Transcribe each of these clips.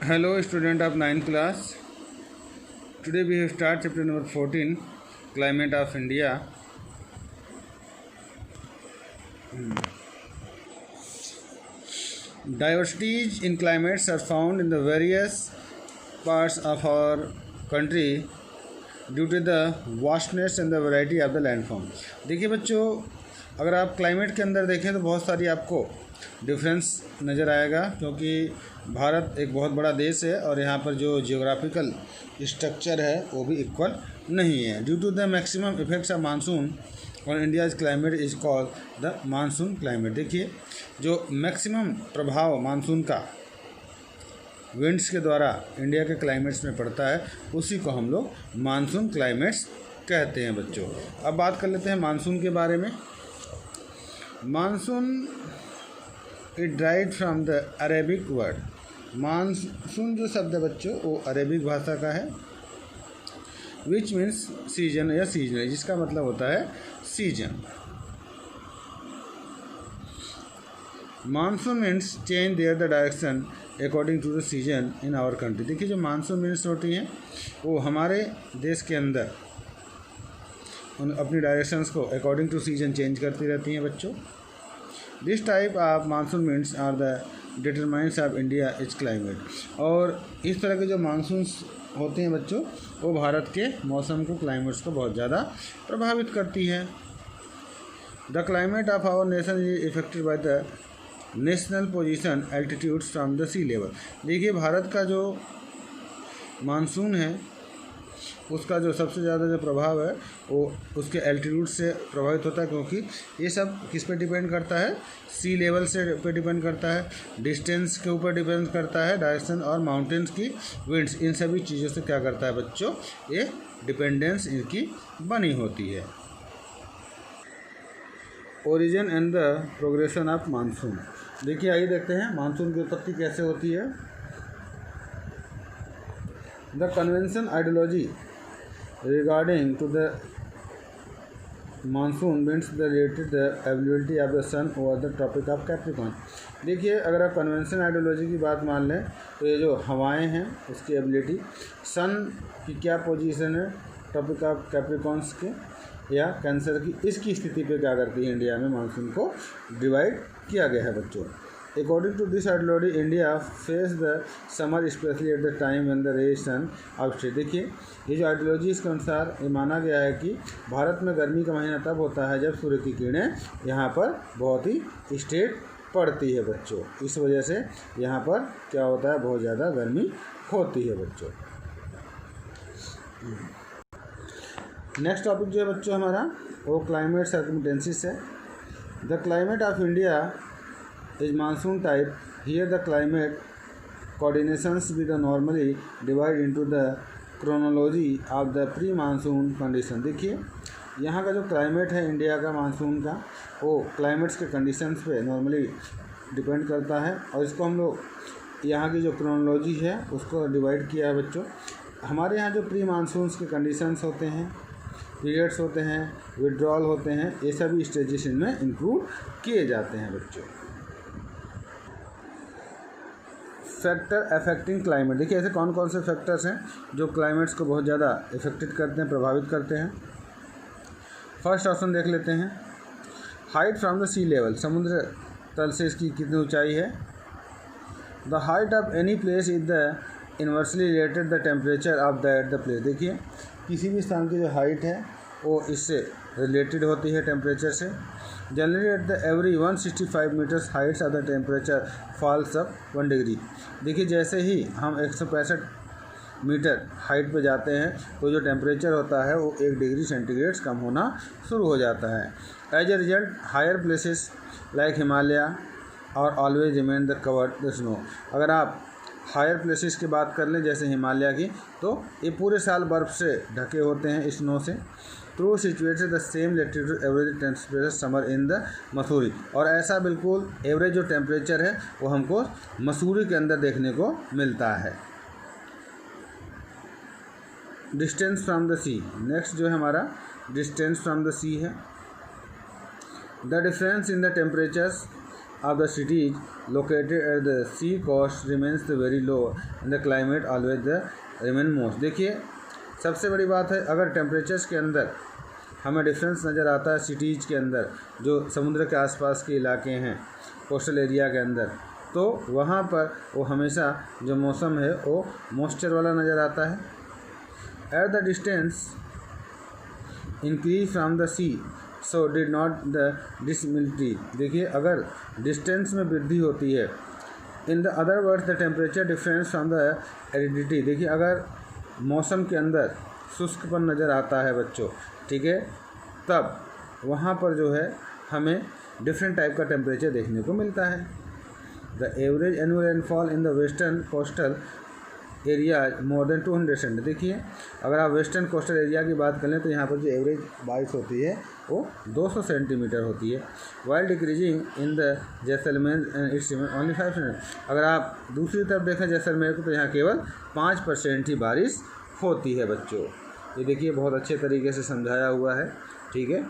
Hello, student of 9th class. Today we have start chapter number 14, Climate of India. Diversities in climates are found in the various parts of our country due to the vastness and the variety of the landform. देखिए बच्चों, अगर आप climate के अंदर देखें तो बहुत सारी आपको डिफरेंस नज़र आएगा, क्योंकि भारत एक बहुत बड़ा देश है और यहाँ पर जो जियोग्राफिकल स्ट्रक्चर है वो भी इक्वल नहीं है। Due to the maximum effects of monsoon और India's climate is called the monsoon climate. देखिए, जो मैक्सिमम प्रभाव मानसून का विंड्स के द्वारा इंडिया के क्लाइमेट्स में पड़ता है उसी को हम लोग मानसून क्लाइमेट्स कहते हैं बच्चों। अब बात कर लेते हैं मानसून के बारे में। Monsoon it derived from the Arabic word. Monsoon जो शब्द है बच्चों वो अरेबिक भाषा का है, विच मीन्स सीजन या सीजन, जिसका मतलब होता है season. Monsoon means change there the direction according to the season in our country. देखिए, जो मानसून मीन्स होती हैं वो हमारे देश के अंदर अपनी डायरेक्शंस को अकॉर्डिंग टू सीजन चेंज करती रहती हैं बच्चों। This type of monsoon means are the determines of India its climate. और इस तरह के जो मानसून्स होते हैं बच्चों वो भारत के मौसम को, क्लाइमेट्स को बहुत ज़्यादा प्रभावित करती है। The climate of our nation is affected by the national position altitudes from the sea level. देखिए, भारत का जो मानसून है उसका जो सबसे ज़्यादा जो प्रभाव है वो उसके एल्टीट्यूड से प्रभावित होता है, क्योंकि ये सब किस पे डिपेंड करता है, सी लेवल से पे डिपेंड करता है, डिस्टेंस के ऊपर डिपेंड करता है, डायरेक्शन और माउंटेन्स की विंड्स, इन सभी चीज़ों से क्या करता है बच्चों, ये डिपेंडेंस इनकी बनी होती है। Origin and the progression of monsoon. देखिए, आइए देखते हैं मानसून की उत्पत्ति कैसे होती है। The convention ideology regarding to the monsoon means the related the availability of the sun over the tropic of Capricorn. देखिए, अगर आप कन्वेंशन आइडियोलॉजी की बात मान लें तो ये जो हवाएं हैं उसकी एबिलिटी, सन की क्या पोजीशन है ट्रॉपिक ऑफ कैप्रिकॉर्न्स के या कैंसर की, इसकी स्थिति पे क्या करती है इंडिया में मानसून को डिवाइड किया गया है बच्चों। According to this ideology India face the summer specially at the time when the rays sun outstate. देखिए, ये जो आइडियोलॉजी इसके अनुसार ये माना गया है कि भारत में गर्मी का महीना तब होता है जब सूर्य की किरणें यहाँ पर बहुत ही स्ट्रेट पड़ती है बच्चों। इस वजह से यहाँ पर क्या होता है, बहुत ज़्यादा गर्मी होती है बच्चों। नेक्स्ट टॉपिक जो है बच्चों हमारा वो क्लाइमेट सर्कमटेंसेस है। The climate of India is monsoon type. Here the climate coordinations with normally divide into the chronology of the pre monsoon condition. देखिए, यहाँ का जो क्लाइमेट है इंडिया का मानसून का वो क्लाइमेट्स के कंडीशंस पे नॉर्मली डिपेंड करता है, और इसको हम लोग यहाँ की जो क्रोनोलॉजी है उसको डिवाइड किया है बच्चों। हमारे यहाँ जो प्री मानसून्स के कंडीशंस होते हैं, पीरियड्स होते हैं, विड्रॉल होते हैं, ये सभी स्टेजेस इनमें इंक्लूड किए जाते हैं बच्चों। Factor affecting climate. देखिए, ऐसे कौन कौन से फैक्टर्स हैं जो क्लाइमेट्स को बहुत ज़्यादा इफेक्टेड करते हैं, प्रभावित करते हैं। फर्स्ट ऑप्शन देख लेते हैं, height from the sea level. समुद्र तल से इसकी कितनी ऊंचाई है। The height of any place is the inversely related the temperature of that the place. देखिए, किसी भी स्थान की जो हाइट है वो इससे रिलेटेड होती है टेम्परेचर से। Generally at the every 165 metres heights of the temperature falls up 1 degree. देखिए, जैसे ही हम 165 मीटर हाइट पे जाते हैं तो जो टेम्परेचर होता है वो 1 डिग्री सेंटीग्रेड कम होना शुरू हो जाता है। As a result higher places like Himalaya और always remain the covered the snow. अगर आप हायर प्लेसेस की बात कर लें जैसे हिमालय की, तो ये पूरे साल बर्फ़ से ढके होते हैं, स्नो से। Through situated the same latitude average temperature summer in the Mussoorie. और ऐसा बिल्कुल एवरेज जो टेम्परेचर है वो हमको मसूरी के अंदर देखने को मिलता है। Distance from the sea. Next जो है हमारा डिस्टेंस फ्रॉम द सी है। The difference in the temperatures of the cities located at the sea coast remains very low and the climate always remain moist। देखिए सबसे बड़ी बात है, अगर टेम्परेचर्स के अंदर हमें डिफरेंस नज़र आता है सिटीज़ के अंदर जो समुद्र के आसपास के इलाके हैं कोस्टल एरिया के अंदर, तो वहाँ पर वो हमेशा जो मौसम है वो मॉइस्चर वाला नज़र आता है। At the distance increase from the sea so did not the dissimilarity. देखिए अगर डिस्टेंस में वृद्धि होती है, in the other words the temperature difference from the aridity. देखिए अगर मौसम के अंदर शुष्कपन नज़र आता है बच्चों, ठीक है, तब वहाँ पर जो है हमें डिफरेंट टाइप का टेम्परेचर देखने को मिलता है। The average annual rainfall in the western coastal area more than 200 centimetre. देखिए अगर आप वेस्टर्न कोस्टल एरिया की बात करें तो यहाँ पर जो एवरेज बारिश होती है वो 200 सेंटीमीटर होती है। While decreasing in the Jaisalmer it's only 5 centimetre. अगर आप दूसरी तरफ देखें जैसलमेर को तो यहाँ केवल 5% ही बारिश होती है बच्चों। ये देखिए बहुत अच्छे तरीके से समझाया हुआ है, ठीक है।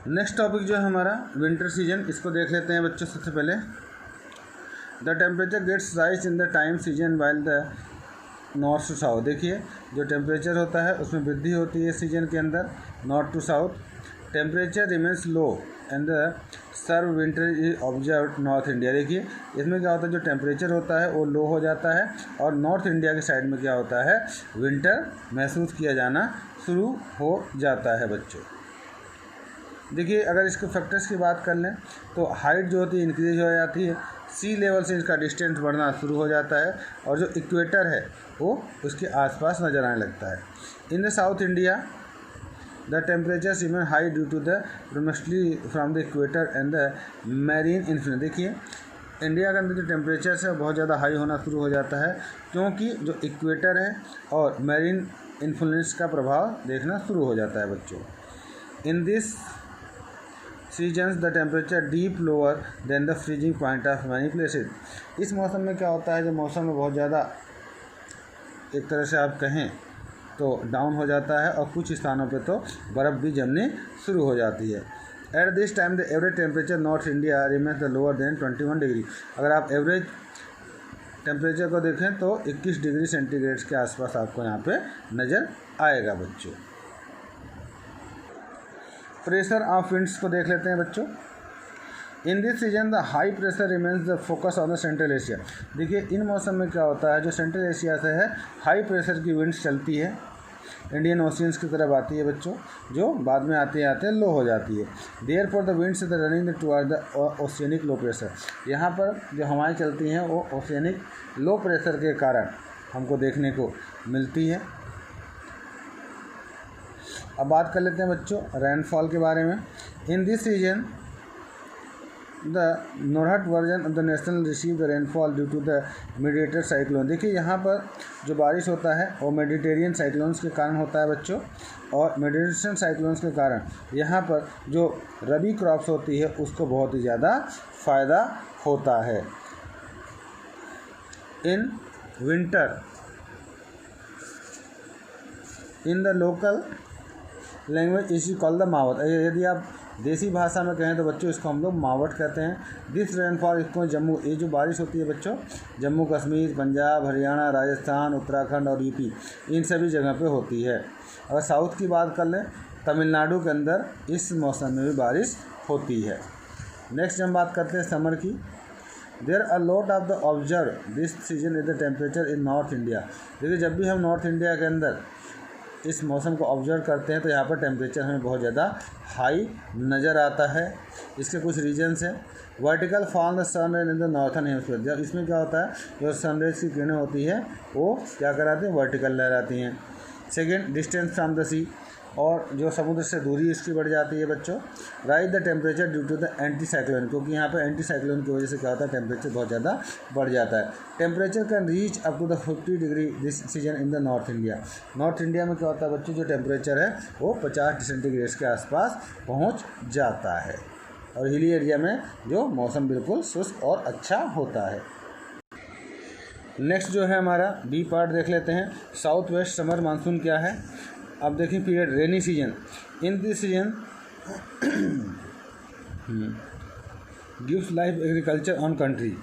नेक्स्ट टॉपिक जो है हमारा विंटर सीजन, इसको देख लेते हैं बच्चों। सबसे पहले the temperature gets rise in the time season while the north to south. देखिए जो टेम्परेचर होता है उसमें वृद्धि होती है सीजन के अंदर north to south. Temperature remains low and the severe winter is observe north India. देखिए इसमें क्या होता है, जो टेम्परेचर होता है वो लो हो जाता है और नॉर्थ इंडिया के साइड में क्या होता है, विंटर महसूस किया जाना शुरू हो जाता है बच्चों। देखिए अगर इसके फैक्टर्स की बात कर लें तो हाइट जो होती है इंक्रीज हो जाती है, सी लेवल से इसका डिस्टेंस बढ़ना शुरू हो जाता है और जो इक्वेटर है वो उसके आसपास नज़र आने लगता है। In the south India the temperature remain high due to the proximity from the equator and the marine influence. देखिए इंडिया के अंदर जो टेम्परेचर है बहुत ज़्यादा हाई होना शुरू हो जाता है क्योंकि जो इक्वेटर है और मैरीन इन्फ्लुएंस का प्रभाव देखना शुरू हो जाता है बच्चों। In this seasons the temperature deep lower than the freezing point of many places. इस मौसम में क्या होता है, जो मौसम में बहुत ज़्यादा एक तरह से आप कहें तो डाउन हो जाता है और कुछ स्थानों पे तो बर्फ़ भी जमनी शुरू हो जाती है। At this time the average temperature north India remains the lower than 21 degree. अगर आप एवरेज टेम्परेचर को देखें तो 21 डिग्री सेंटीग्रेड के आसपास आपको यहाँ पे नज़र आएगा बच्चों। प्रेशर ऑफ विंड्स को देख लेते हैं बच्चों। इन this season the high pressure remains the focus on the central Asia. देखिए इन मौसम में क्या होता है, जो सेंट्रल एशिया से है हाई प्रेशर की विंड्स चलती है, इंडियन ओशियंस की तरफ आती है बच्चों, जो बाद में आते आते लो हो जाती है। Therefore the winds the running toward the oceanic low pressure. यहाँ पर जो हवाएं चलती हैं वो ओशियनिक लो प्रेशर के कारण हमको देखने को मिलती है। अब बात कर लेते हैं बच्चों रेनफॉल के बारे में। In this season the north version of the national receive the rainfall due to the meditator cyclone. देखिए यहाँ पर जो बारिश होता है वो मेडिटेरियन साइक्लोन्स के कारण होता है बच्चों, और मेडिटेरियन साइक्लोन्स के कारण यहाँ पर जो रबी क्रॉप्स होती है उसको बहुत ही ज़्यादा फ़ायदा होता है। In winter in the local language इसी कॉल द मावट। यदि आप देसी भाषा में कहें तो बच्चों इसको हम लोग मावट कहते हैं। दिस रेनफॉल इसको जम्मू, ये जो बारिश होती है बच्चों जम्मू कश्मीर, पंजाब, हरियाणा, राजस्थान, उत्तराखंड और यूपी इन सभी जगह पे होती है। अगर साउथ की बात कर लें तमिलनाडु के अंदर इस मौसम में भी बारिश होती है। नेक्स्ट हम बात करते हैं समर की। There a lot of the observe this season is the temperature in north India. देखिए जब भी हम नॉर्थ इंडिया के अंदर इस मौसम को ऑब्जर्व करते हैं तो यहाँ पर टेम्परेचर हमें बहुत ज़्यादा हाई नज़र आता है। इसके कुछ रीजन्स हैं। Vertical fall the sun rays in the northern hemisphere. जब इसमें क्या होता है, जो सनराइज की किरणें होती है वो क्या कराती हैं, वर्टिकल लहराती हैं। सेकेंड डिस्टेंस फ्रॉम द सी, और जो समुद्र से दूरी इसकी बढ़ जाती है बच्चों। Rise the temperature due to the anticyclone, क्योंकि यहाँ पर एंटी साइक्लोन की वजह से क्या होता है टेम्परेचर बहुत ज़्यादा बढ़ जाता है। Temperature can reach up to the 50 degree this season in the north India. North India में क्या होता है बच्चों, जो टेम्परेचर है वो 50 सेंटीग्रेड के आसपास पहुँच जाता है, और हिली एरिया में जो मौसम बिल्कुल शुष्क और अच्छा होता है। नेक्स्ट जो है हमारा बी पार्ट देख लेते हैं। साउथ वेस्ट समर मानसून क्या है। अब देखिए period rainy season. In this season gives life agriculture on country.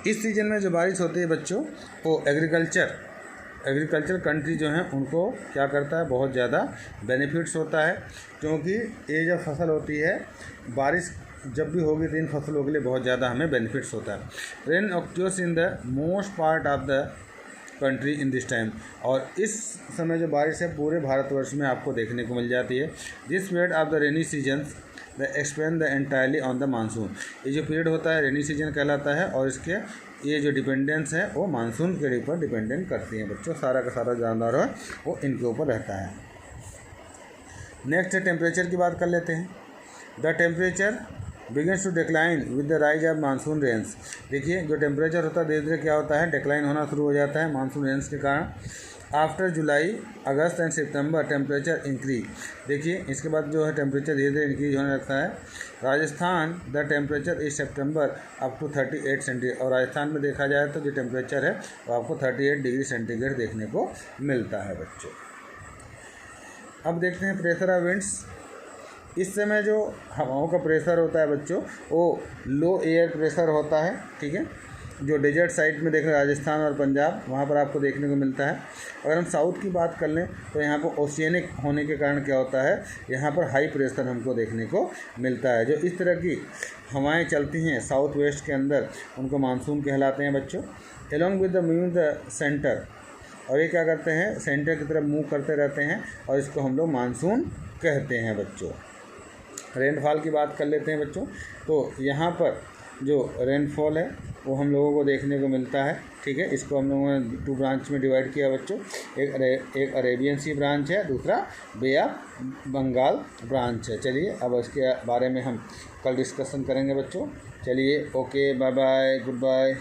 इस सीजन में जो बारिश होती है बच्चों, वो एग्रीकल्चर कंट्री जो हैं उनको क्या करता है, बहुत ज़्यादा बेनिफिट्स होता है, क्योंकि ये जब फसल होती है, बारिश जब भी होगी तो इन फसलों के लिए बहुत ज़्यादा हमें बेनिफिट्स होता है। Rain occurs in the most part of the country in this time. और इस समय जो बारिश है पूरे भारतवर्ष में आपको देखने को मिल जाती है। This period of the rainy seasons the expand the entirely on the monsoon. ये जो पीरियड होता है रेनी सीजन कहलाता है, और इसके ये जो डिपेंडेंस है वो मानसून के ऊपर डिपेंडेंट करती हैं बच्चों। सारा का सारा जानदार है वो इनके ऊपर रहता है। नेक्स्ट टेम्परेचर की बात कर लेते हैं। The temperature begins to decline with the rise of monsoon rains. देखिए जो टेम्परेचर होता है धीरे धीरे क्या होता है, डिक्लाइन होना शुरू हो जाता है मानसून रेंस के कारण। After July, August and September temperature increase. देखिए इसके बाद जो है टेम्परेचर धीरे धीरे इंक्रीज होने लगता है। राजस्थान द टेम्परेचर इस सितंबर अप टू 38 सेंटीग्रेड। और राजस्थान में देखा जाए तो जो टेम्परेचर है वो आपको 38 डिग्री सेंटीग्रेड देखने को मिलता है बच्चों। अब देखते हैं प्रेशर ऑफ विंड्स। इस समय जो हवाओं का प्रेशर होता है बच्चों वो लो एयर प्रेशर होता है, ठीक है। जो डेजर्ट साइड में देखें राजस्थान और पंजाब, वहाँ पर आपको देखने को मिलता है। अगर हम साउथ की बात कर लें तो यहाँ पर ओशियनिक होने के कारण क्या होता है, यहाँ पर हाई प्रेशर हमको देखने को मिलता है। जो इस तरह की हवाएं चलती हैं साउथ वेस्ट के अंदर उनको मानसून कहलाते हैं बच्चों। Along with the move the centre, और ये क्या करते हैं, सेंटर की तरफ मूव करते रहते हैं, और इसको हम लोग मानसून कहते हैं बच्चों। रेनफॉल की बात कर लेते हैं बच्चों। तो यहाँ पर जो रेनफॉल है वो हम लोगों को देखने को मिलता है, ठीक है। इसको हम लोगों ने 2 ब्रांच में डिवाइड किया बच्चों। एक अरेबियन सी ब्रांच है, दूसरा बे ऑफ बंगाल ब्रांच है। चलिए अब इसके बारे में हम कल डिस्कशन करेंगे बच्चों। चलिए okay, bye bye, good bye.